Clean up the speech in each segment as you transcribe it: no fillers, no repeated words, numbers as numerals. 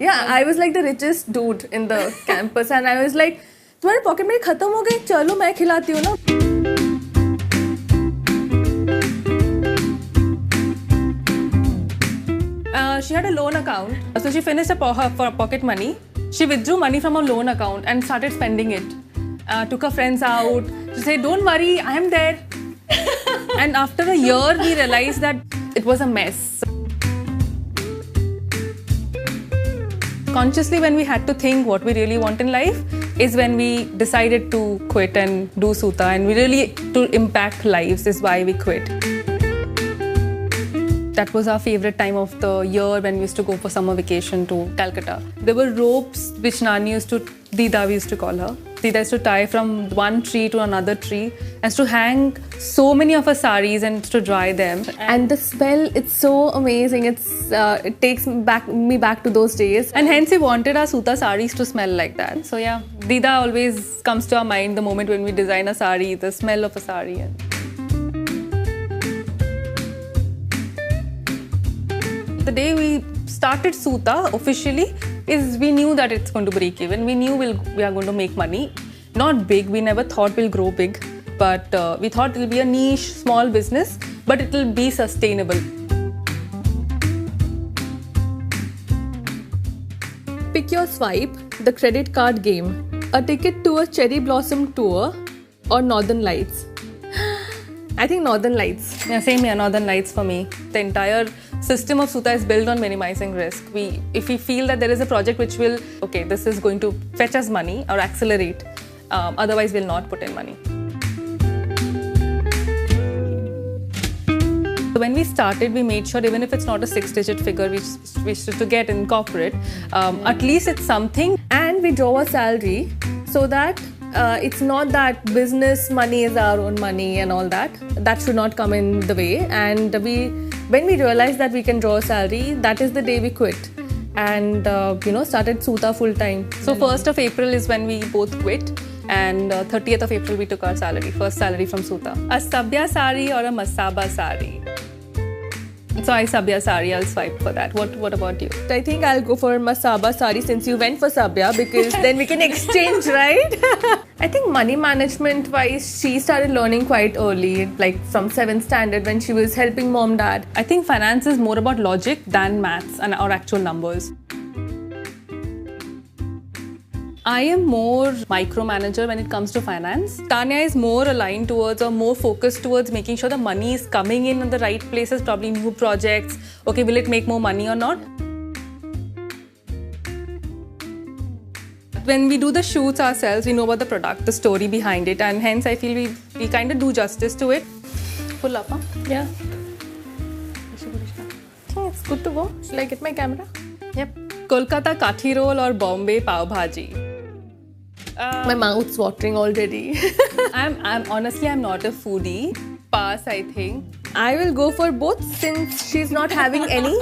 Yeah, I was like the richest dude in the campus and I was like, तुम्हारे pocket money खत्म हो गई, चलो मैं खिलाती हूँ ना. She had a loan account, so she finished her pocket money. She withdrew money from her loan account and started spending it. Took her friends out. She said, "Don't worry, I am there." And after a year, we realized that it was a mess. Consciously, when we had to think what we really want in life, is when we decided to quit and do Suta, and we really to impact lives is why we quit. That was our favorite time of the year when we used to go for summer vacation to Calcutta. There were ropes which Nani used to, Dida we used to call her. Dida used to tie from one tree to another tree and to hang so many of her saris and to dry them. And the smell, it's so amazing. It takes me back to those days. And hence we wanted our Suta saris to smell like that. So yeah, Dida always comes to our mind the moment when we design a sari, the smell of a sari. The day we started Suta officially is we knew that it's going to break even. We knew we are going to make money. Not big, we never thought we'll grow big, but we thought it'll be a niche, small business, but it'll be sustainable. Pick your swipe, the credit card game, a ticket to a cherry blossom tour, or Northern Lights. I think Northern Lights. Yeah, same here, Northern Lights for me. The entire system of Suta is built on minimizing risk. If we feel that there is a project which will, okay, this is going to fetch us money or accelerate, otherwise we'll not put in money. So when we started, we made sure even if it's not a 6-digit figure we should to get in corporate, at least it's something. And we draw a salary so that it's not that business money is our own money and all that. That should not come in the way. And when we realized that we can draw a salary, that is the day we quit and started Suta full time. So 1st of April is when we both quit, and 30th of April we took our salary, first salary from Suta. A Sabya sari or a Masaba sari? So I Sabya sari, I'll swipe for that. What about you? I think I'll go for Masaba sari since you went for Sabya, because then we can exchange, right? I think money management wise, she started learning quite early, like from 7th standard when she was helping mom, dad. I think finance is more about logic than maths or actual numbers. I am more micromanager when it comes to finance. Tanya is more aligned towards or more focused towards making sure the money is coming in the right places, probably new projects. Okay, will it make more money or not? When we do the shoots ourselves, we know about the product, the story behind it, and hence I feel we kind of do justice to it. Pull up, huh? Yeah. Okay, it's good to go. Shall I get my camera? Yep. Kolkata kathi roll or Bombay pav bhaji? My mouth's watering already. I'm honestly not a foodie. Pass, I think. I will go for both since she's not having any.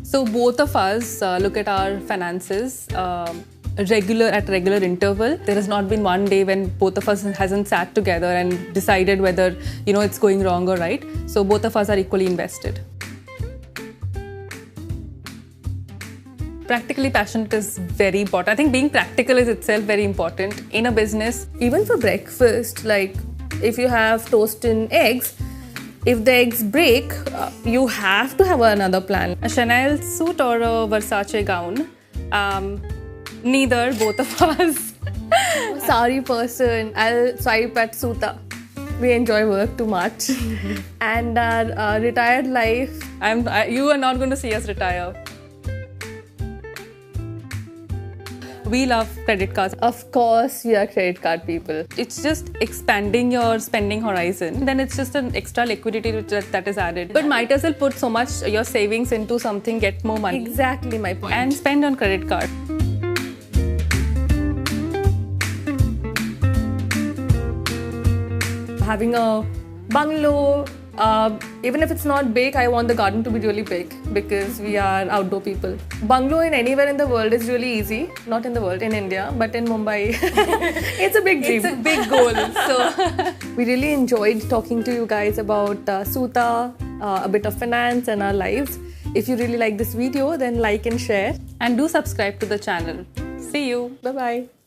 So both of us look at our finances at regular interval. There has not been one day when both of us hasn't sat together and decided whether it's going wrong or right. So both of us are equally invested. Practically passionate is very important. I think being practical is itself very important in a business. Even for breakfast, like if you have toast and eggs, if the eggs break, you have to have another plan. A Chanel suit or a Versace gown? Neither, both of us. Sari person, I'll swipe at Suta. We enjoy work too much. And our retired life, you are not going to see us retire. We love credit cards. Of course, we are credit card people. It's just expanding your spending horizon. Then it's just an extra liquidity that is added. But might as well put so much your savings into something, get more money. Exactly my point. And spend on credit card. Having a bungalow, even if it's not big, I want the garden to be really big because we are outdoor people. Bungalow in anywhere in the world is really easy. Not in the world, in India, but in Mumbai, it's a big dream. It's a big goal. So we really enjoyed talking to you guys about Suta, a bit of finance and our lives. If you really like this video, then like and share, and do subscribe to the channel. See you. Bye bye.